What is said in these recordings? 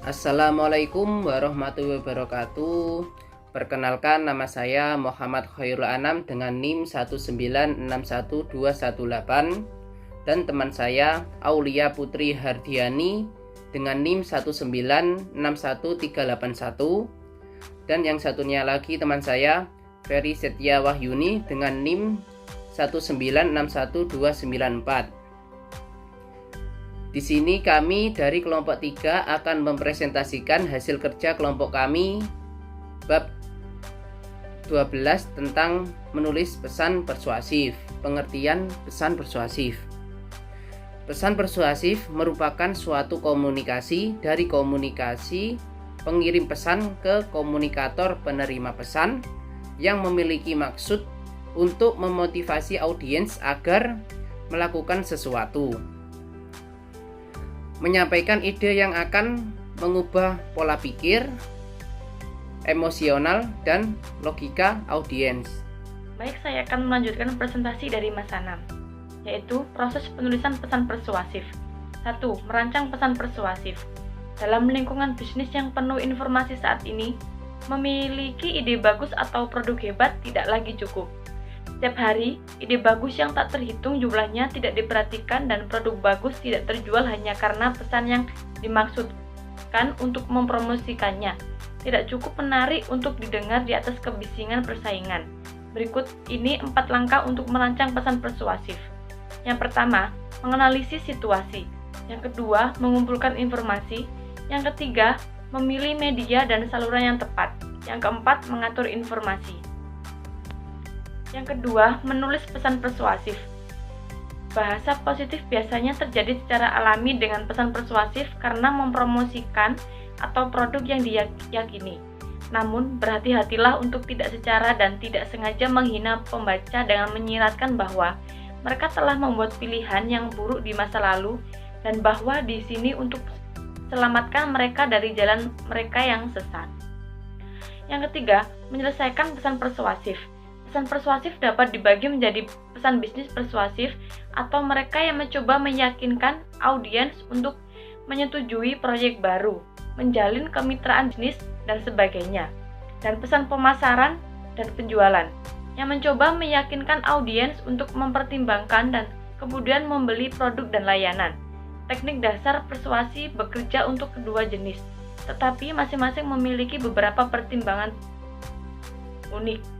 Assalamualaikum warahmatullahi wabarakatuh. Perkenalkan, nama saya Muhammad Khairul Anam dengan NIM 1961218 dan teman saya Aulia Putri Hardiani dengan NIM 1961381 dan yang satunya lagi teman saya Ferry Setia Wahyuni dengan NIM 1961294. Di sini kami dari kelompok 3 akan mempresentasikan hasil kerja kelompok kami bab 12 tentang menulis pesan persuasif. Pengertian pesan persuasif. Pesan persuasif merupakan suatu komunikasi dari komunikasi pengirim pesan ke komunikator penerima pesan yang memiliki maksud untuk memotivasi audiens agar melakukan sesuatu. Menyampaikan ide yang akan mengubah pola pikir, emosional, dan logika audiens. Baik, saya akan melanjutkan presentasi dari Mas Anam, yaitu proses penulisan pesan persuasif. 1. Merancang pesan persuasif. Dalam lingkungan bisnis yang penuh informasi saat ini, memiliki ide bagus atau produk hebat tidak lagi cukup. Setiap hari, ide bagus yang tak terhitung jumlahnya tidak diperhatikan dan produk bagus tidak terjual hanya karena pesan yang dimaksudkan untuk mempromosikannya tidak cukup menarik untuk didengar di atas kebisingan persaingan. Berikut ini 4 langkah untuk merancang pesan persuasif. Yang pertama, menganalisis situasi. Yang kedua, mengumpulkan informasi. Yang ketiga, memilih media dan saluran yang tepat. Yang keempat, mengatur informasi. Yang kedua, menulis pesan persuasif. Bahasa positif biasanya terjadi secara alami dengan pesan persuasif karena mempromosikan atau produk yang diyakini. Namun, berhati-hatilah untuk tidak secara dan tidak sengaja menghina pembaca dengan menyiratkan bahwa mereka telah membuat pilihan yang buruk di masa lalu dan bahwa di sini untuk selamatkan mereka dari jalan mereka yang sesat. Yang ketiga, menyelesaikan pesan persuasif. Pesan persuasif dapat dibagi menjadi pesan bisnis persuasif atau mereka yang mencoba meyakinkan audiens untuk menyetujui proyek baru, menjalin kemitraan bisnis, dan sebagainya. Dan pesan pemasaran dan penjualan, yang mencoba meyakinkan audiens untuk mempertimbangkan dan kemudian membeli produk dan layanan. Teknik dasar persuasi bekerja untuk kedua jenis, tetapi masing-masing memiliki beberapa pertimbangan unik.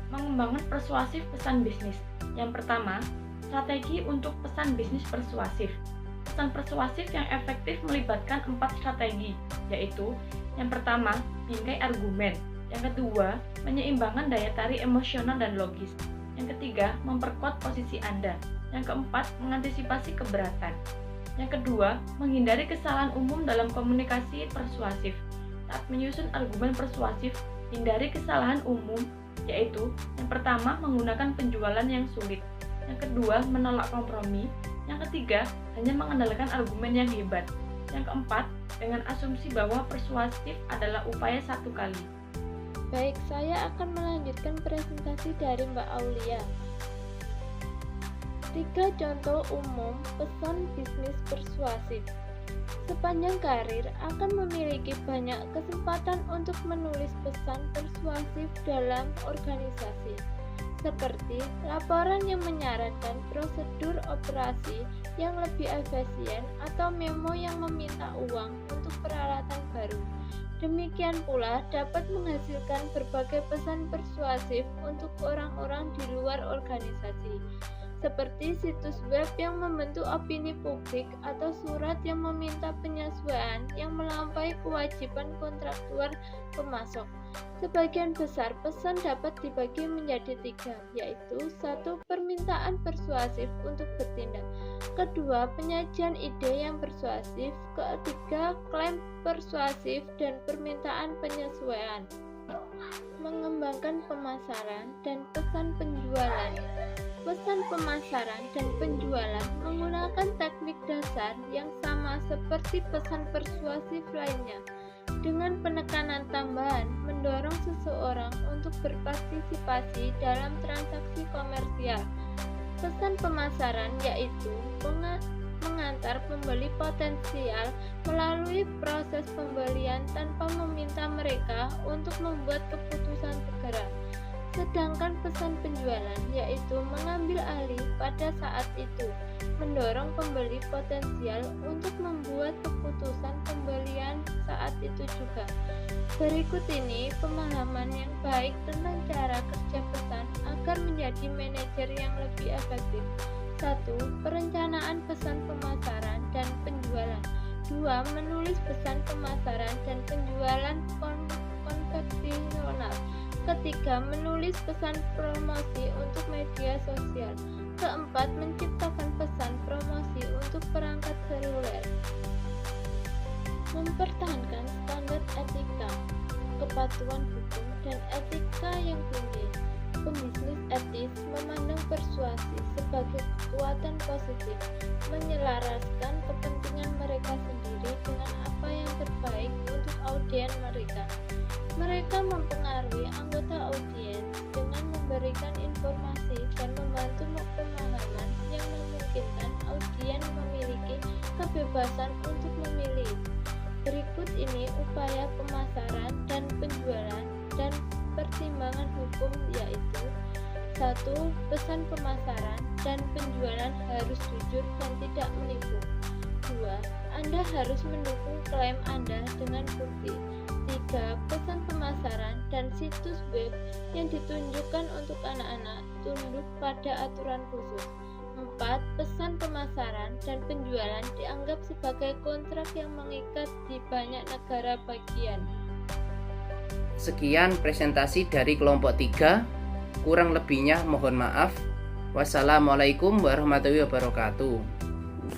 Mengembangkan persuasif pesan bisnis. Yang pertama, strategi untuk pesan bisnis persuasif. Pesan persuasif yang efektif melibatkan 4 strategi, yaitu yang pertama, bingkai argumen. Yang kedua, menyeimbangkan daya tarik emosional dan logis. Yang ketiga, memperkuat posisi Anda. Yang keempat, mengantisipasi keberatan. Yang kedua, menghindari kesalahan umum dalam komunikasi persuasif. Saat menyusun argumen persuasif, hindari kesalahan umum, yaitu yang pertama, menggunakan penjualan yang sulit. Yang kedua, menolak kompromi. Yang ketiga, hanya mengandalkan argumen yang hebat. Yang keempat, dengan asumsi bahwa persuasif adalah upaya satu kali. Baik, saya akan melanjutkan presentasi dari Mbak Aulia. 3 contoh umum pesan bisnis persuasif. Sepanjang karir akan memiliki banyak kesempatan untuk menulis pesan persuasif dalam organisasi, seperti laporan yang menyarankan prosedur operasi yang lebih efisien atau memo yang meminta uang untuk peralatan baru. Demikian pula dapat menghasilkan berbagai pesan persuasif untuk orang-orang di luar organisasi, seperti situs web yang membentuk opini publik atau surat yang meminta penyesuaian yang melampaui kewajiban kontraktual pemasok. Sebagian besar pesan dapat dibagi menjadi 3, yaitu 1. Permintaan persuasif untuk bertindak. Kedua, penyajian ide yang persuasif. Ketiga, klaim persuasif dan permintaan penyesuaian. Mengembangkan pemasaran dan pesan penjualan. Pesan pemasaran dan penjualan menggunakan teknik dasar yang sama seperti pesan persuasif lainnya, dengan penekanan tambahan mendorong seseorang untuk berpartisipasi dalam transaksi komersial. Pesan pemasaran yaitu mengantar pembeli potensial melalui proses pembelian tanpa meminta mereka untuk membuat keputusan segera. Sedangkan pesan penjualan yaitu mengambil alih pada saat itu, mendorong pembeli potensial untuk membuat keputusan pembelian saat itu juga. Berikut ini pemahaman yang baik tentang cara kerja pesan agar menjadi manajer yang lebih efektif. 1. Perencanaan pesan pemasaran dan penjualan. 2. Menulis pesan pemasaran dan penjualan konvensional. Ketiga, menulis pesan promosi untuk media sosial. Keempat, menciptakan pesan promosi untuk perangkat seluler. Mempertahankan standar etika, kepatuhan hukum, dan etika yang tinggi. Pembisnis etis memandang persuasi sebagai kekuatan positif, menyelaraskan kepentingan mereka sendiri dengan apa yang terbaik untuk audiens mereka. Mereka mempengaruhi anggota audiens dengan memberikan informasi dan membantu pemahaman yang memungkinkan audiens memiliki kebebasan untuk memilih. Berikut ini upaya pemasaran dan penjualan dan pertimbangan hukum yaitu 1. Pesan pemasaran dan penjualan harus jujur dan tidak menipu. 2. Anda harus mendukung klaim Anda dengan bukti. 3. Pesan pemasaran dan situs web yang ditunjukkan untuk anak-anak tunduk pada aturan khusus. 4. Pesan pemasaran dan penjualan dianggap sebagai kontrak yang mengikat di banyak negara bagian. Sekian presentasi dari kelompok 3. Kurang lebihnya mohon maaf. Wassalamualaikum warahmatullahi wabarakatuh.